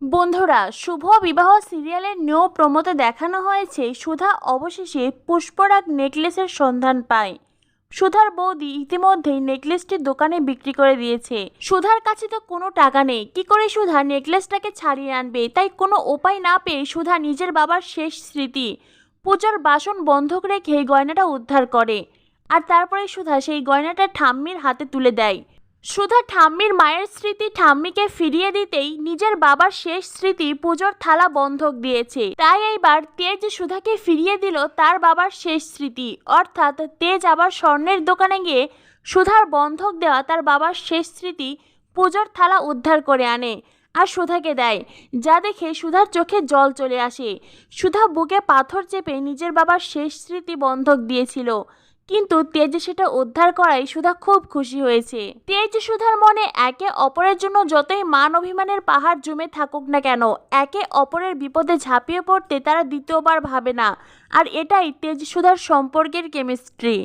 বন্ধুরা, শুভ বিবাহ সিরিয়ালের নিউ প্রোমোতে দেখানো হয়েছে সুধা অবশেষে পুষ্পরাগ নেকলেসের সন্ধান পায়। সুধার বৌদি ইতিমধ্যেই নেকলেসটি দোকানে বিক্রি করে দিয়েছে। সুধার কাছে তো কোনো টাকা নেই, কি করে সুধা নেকলেসটাকে ছাড়িয়ে আনবে? তাই কোনো উপায় না পেয়ে সুধা নিজের বাবার শেষ স্মৃতি পূজার বাসন বন্ধক রেখে গয়নাটা উদ্ধার করে। আর তারপরে সুধা সেই গয়নাটা ঠাম্মির হাতে তুলে দেয়। সুধা ঠাম্মির মায়ের স্মৃতি ঠাম্মিকে ফিরিয়ে দিতেই নিজের বাবার শেষ স্মৃতি পুজোর থালা বন্ধক দিয়েছে। তাই এইবার তেজ সুধাকে ফিরিয়ে দিল তার বাবার শেষ স্মৃতি, অর্থাৎ তেজ আবার স্বর্ণের দোকানে গিয়ে সুধার বন্ধক দেওয়া তার বাবার শেষ স্মৃতি পুজোর থালা উদ্ধার করে আনে আর সুধাকে দেয়, যা দেখে সুধার চোখে জল চলে আসে। সুধা বুকে পাথর চেপে নিজের বাবার শেষ স্মৃতি বন্ধক দিয়েছিল, কিন্তু তেজ সেটা উদ্ধার করায় সুধা খুব খুশি হয়েছে। তেজ সুধার মনে একে অপরের জন্য যতই মান অভিমানের পাহাড় জমে থাকুক না কেন, একে অপরের বিপদে ঝাঁপিয়ে পড়তে তারা দ্বিতীয়বার ভাবে না। আর এটাই তেজ সুধার সম্পর্কের কেমিস্ট্রি।